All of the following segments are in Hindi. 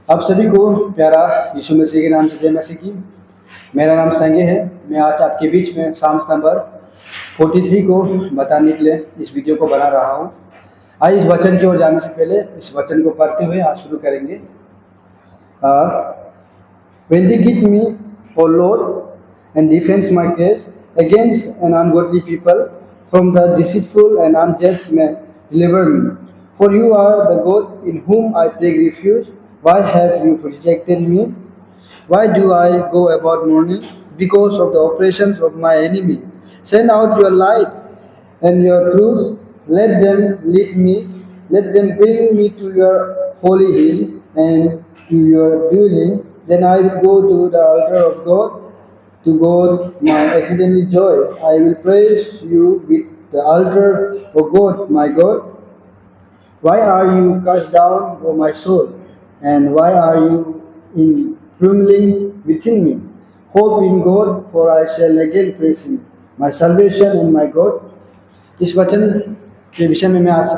आप सभी को प्यारा यीशु मसीह के नाम से जय मसीह की। मेरा नाम संगे है। मैं आज आपके बीच में साम्स नंबर 43 को बताने के लिए इस वीडियो को बना रहा हूँ। आज इस वचन की ओर जाने से पहले इस वचन को पढ़ते हुए आज शुरू करेंगे। Vindicate me, O Lord, and defend my case against an ungodly people. From the deceitful and unjust man, deliver me. For you are the God in whom I take refuge. Why have you rejected me? Why do I go about mourning? Because of the oppressions of my enemy. Send out your light and your truth. Let them lead me. Let them bring me to your holy hill and to your dwelling. Then I will go to the altar of God, to God my exceedingly joy. I will praise you with the altar, O God, my God. Why are you cast down, O my soul? And why are you in trembling within me? Hope in God, for I shall again praise Him, my salvation and my God. इस वचन के विषय में मैं आज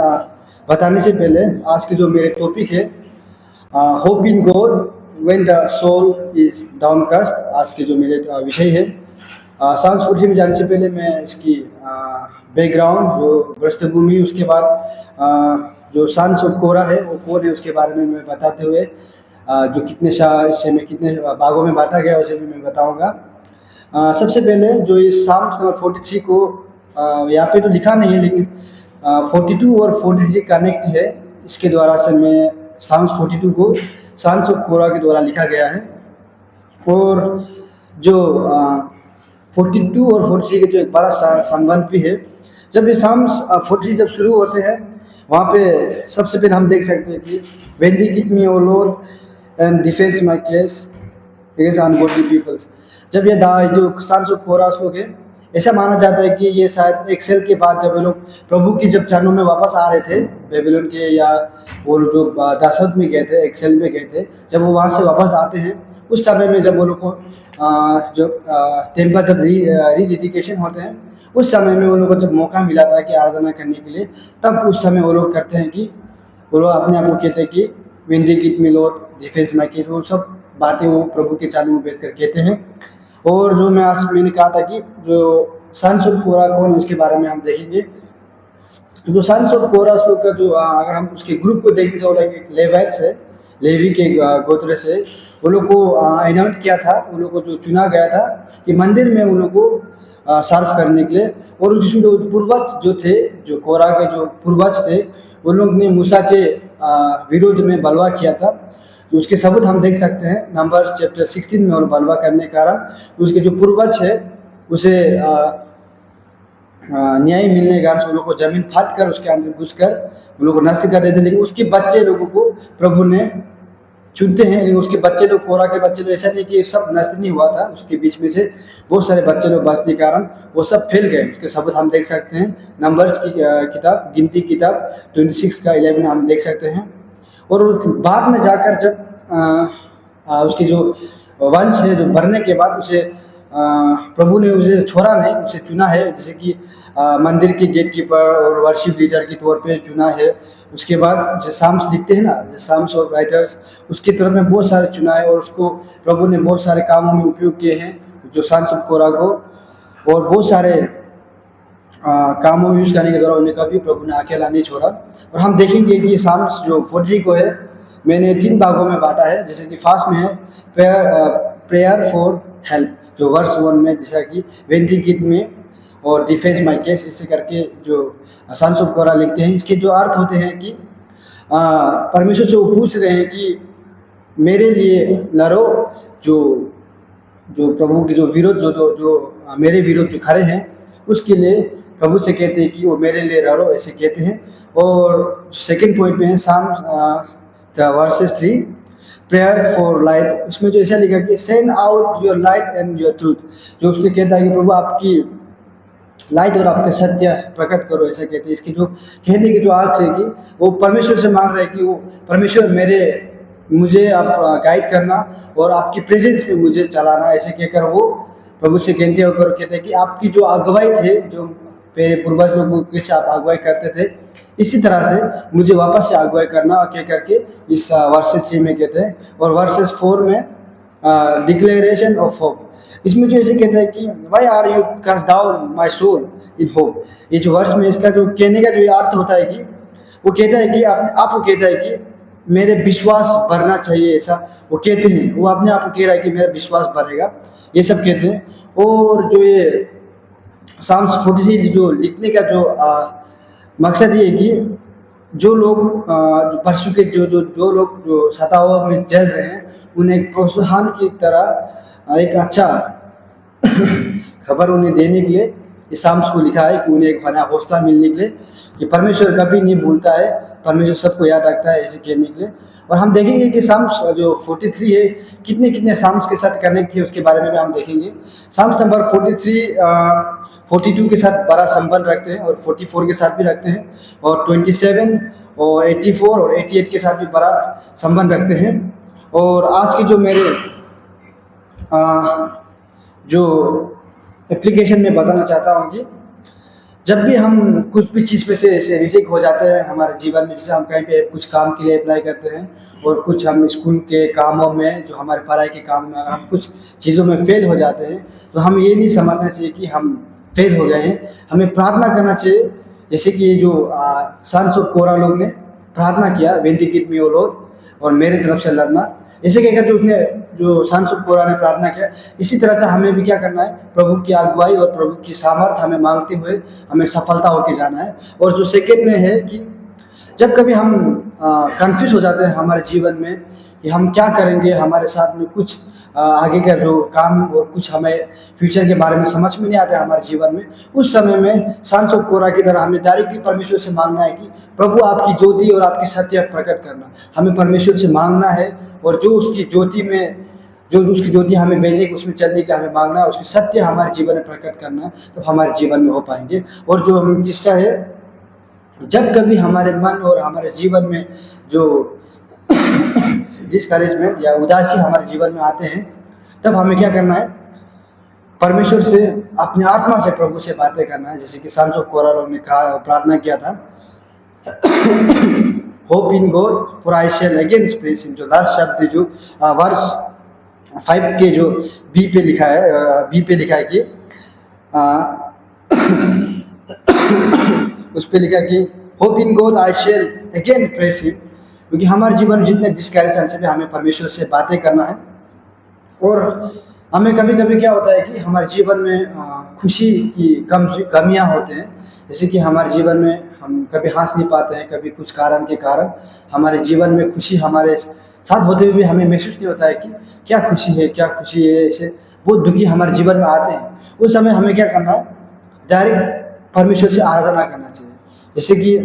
बताने से पहले आज के जो मेरे टॉपिक है hope in God when the soul is downcast, आज के जो मेरे विषय है। साम्स 43 में जाने से पहले मैं इसकी बैकग्राउंड, जो पृष्ठभूमि, उसके बाद जो सन्स ऑफ कोरा है वो कौन है उसके बारे में मैं बताते हुए जो कितने हिस्से में कितने भागों में बांटा गया उसे भी मैं बताऊंगा। सबसे पहले जो इस साम्स नंबर 43 को यहाँ पे तो लिखा नहीं है, लेकिन 42 और 43 कनेक्ट है। इसके द्वारा से मैं साम्स 42 को सन्स ऑफ कोरा के द्वारा लिखा गया है। और जो 42 और 43 के जो एक बड़ा संबंध भी है। जब ये साम्स 43 जब शुरू होते हैं वहाँ पे सबसे पहले हम देख सकते हैं कि Vindicate me, O Lord, and defend my case against ungodly peoples। जब ये जो सन्स ऑफ कोरा लोग है, ऐसा माना जाता है कि ये शायद एक्सेल के बाद जब ये लोग प्रभु की जब चरणों में वापस आ रहे थे बेबीलोन के, या वो जो दासत्व में गए थे, एक्सेल में गए थे, जब वो वहाँ से वापस आते हैं उस समय में जब वो लोग को जो टेम्पल जब रीडेडिकेशन होते हैं उस समय में वो लोग को जब मौका मिला था कि आराधना करने के लिए, तब उस समय वो लोग करते हैं कि वो लोग अपने आप को कहते हैं कि Vindicate me, Lord, defend my case। वो सब बातें वो प्रभु के चरणों में बैठ कर कहते हैं। और जो मैंने कहा था कि जो सन्स ऑफ कोरा कौन है उसके बारे में हम देखेंगे। जो सन्स ऑफ कोरा का जो अगर हम उसके ग्रुप को देखने से लेवाइट्स है, लेवी के गोत्र से वो लोग को अनाउंस किया था, उन लोग को जो चुना गया था कि मंदिर में उन लोग को सर्व करने के लिए। और जिसमें जो पूर्वज जो थे, जो कोरा के जो पूर्वज थे, उन लोग ने मूसा के विरोध में बलवा किया था। तो उसके सबूत हम देख सकते हैं नंबर चैप्टर 16 में। और बलवा करने के कारण उसके जो पूर्वज है उसे न्याय मिलने के कारण उन लोग को जमीन फाट कर उसके अंदर घुसकर उन लोग को नष्ट कर देते। लेकिन उसके बच्चे लोगों को प्रभु ने चुनते हैं। लेकिन उसके बच्चे लोग, कोरा के बच्चे लोग, ऐसा नहीं कि सब नष्ट नहीं हुआ था, उसके बीच में से बहुत सारे बच्चे लोग बचने के कारण वो सब फैल गए। उसके सबूत हम देख सकते हैं नंबर्स की किताब, गिनती किताब 26 का 11 हम देख सकते हैं। और बाद में जाकर जब उसकी जो वंश है जो बढ़ने के बाद उसे प्रभु ने उसे छोड़ा नहीं, उसे चुना है, जैसे कि मंदिर के गेट कीपर और वर्शिप लीडर के तौर पे चुना है। उसके बाद जो साम्स लिखते हैं ना, जो साम्स और राइटर्स, उसके तरफ में बहुत सारे चुना है और उसको प्रभु ने बहुत सारे कामों में उपयोग किए हैं, जो सन्स ऑफ कोरा को। और बहुत सारे कामों में यूज करने के द्वारा उन्हें कभी प्रभु ने अकेला नहीं छोड़ा। और हम देखेंगे कि साम्स जो 43 को है मैंने 3 भागों में बांटा है। जैसे कि फर्स्ट में है प्रेयर फॉर हेल्प, जो वर्स 1 में जैसा कि Vindicate me और डिफेंस माई केस, इसे करके जो सन्स ऑफ कोरा लिखते हैं। इसके जो अर्थ होते हैं कि परमेश्वर से वो पूछ रहे हैं कि मेरे लिए लड़ो, जो प्रभु के जो विरोध जो मेरे विरोध जो खड़े हैं उसके लिए प्रभु से कहते हैं कि वो मेरे लिए लड़ो, ऐसे कहते हैं। और सेकंड पॉइंट में है psalms versus 3 prayer for light. इसमें जो ऐसा लिखा कि send out your light and your truth, जो उसने कहता है कि प्रभु आपकी लाइट और आपके सत्य प्रकट करो, ऐसा कहते हैं। इसकी जो कहने की जो अर्थ है कि वो परमेश्वर से मांग रहे हैं कि वो परमेश्वर मुझे आप गाइड करना और आपकी प्रेजेंस में मुझे चलाना, ऐसे कहकर वो प्रभु से कहते होकर कहते हैं कि आपकी जो अगुवाई थे, जो मेरे पूर्वज लोग को कैसे आप अगुवाई करते थे, इसी तरह से मुझे वापस से अगुवाई करना और कह करके इस वर्सेस 3 में कहते हैं। और वर्सेस 4 में डिक्लेरेशन ऑफ होप, इसमें जो ऐसे कहता है कि why are you cast down my soul in hope. ये जो वर्ष में इसका जो कहने का जो अर्थ होता है कि वो कहता है कि आपको कहता है कि मेरे विश्वास बढ़ना चाहिए, ऐसा वो कहते हैं, वो अपने आप को कह रहा है कि मेरा विश्वास बढ़ेगा, ये सब कहते हैं। और जो ये साम्स 43 जो लिखने का जो मकसद ये है कि जो लोग जो परसिक्यूट जो लोग जो सताओं में जल रहे हैं, उन्हें एक प्रोत्साहन की तरह एक अच्छा खबर उन्हें देने के लिए इस साम्स को लिखा है कि उन्हें एक नया हौसला मिलने के लिए कि परमेश्वर कभी नहीं भूलता है, परमेश्वर सबको याद रखता है, ऐसे कहने के लिए। और हम देखेंगे कि साम्स जो 43 है कितने कितने साम्स के साथ कनेक्ट है, उसके बारे में भी हम देखेंगे। साम्स नंबर 43 42 के साथ बड़ा संबंध रखते हैं और 44 के साथ भी रखते हैं, और 27 और 84 और 88 के साथ भी बड़ा संबंध रखते हैं। और आज की जो मेरे जो एप्लीकेशन में बताना चाहता हूँ कि जब भी हम कुछ भी चीज़ पे से ऐसे रिजेक्ट हो जाते हैं हमारे जीवन में, जैसे हम कहीं पे कुछ काम के लिए अप्लाई करते हैं और कुछ हम स्कूल के कामों में, जो हमारे पढ़ाई के काम में, अगर हम कुछ चीज़ों में फेल हो जाते हैं तो हम ये नहीं समझना चाहिए कि हम फेल हो गए हैं, हमें प्रार्थना करना चाहिए। जैसे कि ये जो सन्स ऑफ कोरा लोग ने प्रार्थना किया, विंडिकेट मी ओ लॉर्ड, और मेरे तरफ से लड़ना, ऐसे कहकर जो उसने जो सन्स ऑफ कोरा ने प्रार्थना किया, इसी तरह से हमें भी क्या करना है, प्रभु की अगुवाई और प्रभु की सामर्थ हमें मांगते हुए हमें सफलता होके जाना है। और जो सेकेंड में है कि जब कभी हम कंफ्यूज हो जाते हैं हमारे जीवन में कि हम क्या करेंगे, हमारे साथ में कुछ आगे का जो काम और कुछ हमें फ्यूचर के बारे में समझ में नहीं आता है हमारे जीवन में, उस समय में सन्स ऑफ कोरा की तरह हमें डायरेक्टली परमेश्वर से मांगना है कि प्रभु आपकी ज्योति और आपकी सत्य प्रकट करना, हमें परमेश्वर से मांगना है। और जो उसकी ज्योति में जो उसकी ज्योति हमें भेजेगी उसमें चलने का हमें मांगना है, उसकी सत्य हमारे जीवन में प्रकट करना है, तो हमारे जीवन में हो पाएंगे। और जो तीसरा है, जब कभी हमारे मन और हमारे जीवन में जो डिस्करेजमेंट या उदासी हमारे जीवन में आते हैं, तब हमें क्या करना है, परमेश्वर से अपने आत्मा से प्रभु से बातें करना है। जैसे कि सन्स ऑफ कोरा लोग ने कहा, प्रार्थना किया था, hope in God for I shall again praise him. जो लास्ट शब्द जो वर्ष 5 के जो बी पे लिखा है कि उस पे लिखा कि hope in God I shall again praise him, क्योंकि हमारे जीवन में जितने डिस्करेजन से भी हमें परमेश्वर से बातें करना है। और हमें कभी कभी क्या होता है कि हमारे जीवन में खुशी की कमियां होते हैं, जैसे कि हमारे जीवन में हम कभी हंस नहीं पाते हैं, कभी कुछ कारण के कारण हमारे जीवन में खुशी हमारे साथ होते हुए भी हमें महसूस नहीं होता है कि क्या खुशी है, ऐसे बहुत दुखी हमारे जीवन में आते हैं। उस समय हमें क्या करना है, डायरेक्ट परमेश्वर से आराधना करना चाहिए। जैसे कि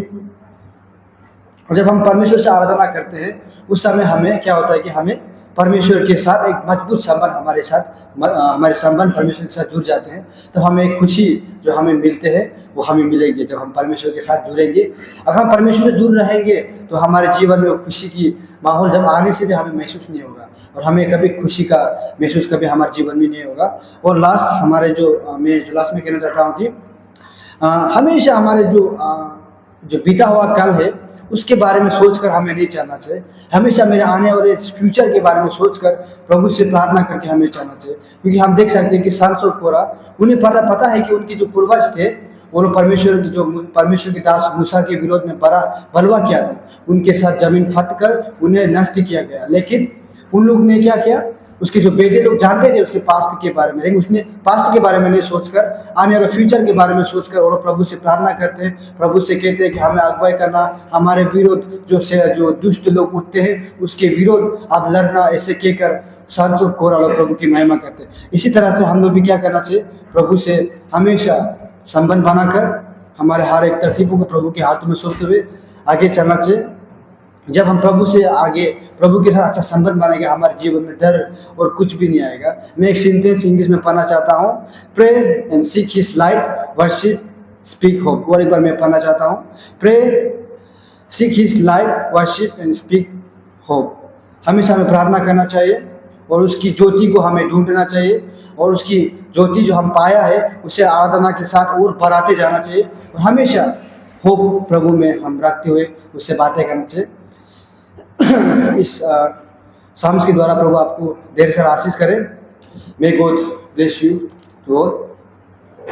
जब हम परमेश्वर से आराधना करते हैं उस समय हमें क्या होता है कि हमें परमेश्वर के साथ एक मजबूत संबंध हमारे संबंध परमेश्वर के साथ जुड़ जाते हैं, तो हमें एक खुशी जो हमें मिलते हैं वो हमें मिलेंगे जब हम परमेश्वर के साथ जुड़ेंगे। अगर हम परमेश्वर से दूर रहेंगे तो हमारे जीवन में खुशी की माहौल जब आने से भी हमें महसूस नहीं होगा, और हमें कभी खुशी का महसूस कभी हमारे जीवन में नहीं होगा। और लास्ट हमारे मैं लास्ट में कहना चाहता हूँ कि हमेशा हमारे जो बीता हुआ कल है उसके बारे में सोचकर हमें नहीं चलना चाहिए, हमेशा मेरे आने वाले फ्यूचर के बारे में सोचकर प्रभु से प्रार्थना करके हमें चलना चाहिए। क्योंकि हम देख सकते हैं कि सन्स ऑफ कोरा, उन्हें पता है कि उनके जो पूर्वज थे वो लोग परमेश्वर के दास मूसा के विरोध में बड़ा बलवा किया था, उनके साथ जमीन फटकर उन्हें नष्ट किया गया। लेकिन उन लोग ने क्या किया, उसके जो बेटे लोग जानते थे उसके पास्ट के बारे में, लेकिन उसने पास्ट के बारे में नहीं सोचकर आने वाले फ्यूचर के बारे में सोचकर और प्रभु से प्रार्थना करते हैं, प्रभु से कहते हैं कि हमें अगुवाई करना, हमारे विरोध जो दुष्ट लोग उठते हैं उसके विरोध आप लड़ना, ऐसे कहकर सन्स ऑफ कोरा लोग प्रभु की महिमा करते हैं। इसी तरह से हम लोग भी क्या करना चाहिए, प्रभु से हमेशा संबंध बनाकर हमारे हर एक तकलीफों को प्रभु के हाथों में सौंपते हुए आगे चलना चाहिए। जब हम प्रभु से आगे प्रभु के साथ अच्छा संबंध बनाएंगे, हमारे जीवन में डर और कुछ भी नहीं आएगा। मैं एक सेंटेंस इंग्लिश में पढ़ना चाहता हूँ, pray and seek his light worship speak hope. और एक बार मैं पढ़ना चाहता हूँ, pray seek his light worship and speak hope. हमेशा हमें प्रार्थना करना चाहिए और उसकी ज्योति को हमें ढूंढना चाहिए, और उसकी ज्योति जो हम पाया है उसे आराधना के साथ और बढ़ाते जाना चाहिए, और हमेशा होप प्रभु में हम रखते हुए उससे बातें करना चाहिए। इस साम्स के द्वारा प्रभु आपको ढेर सारा आशीष करे। May God bless you to all.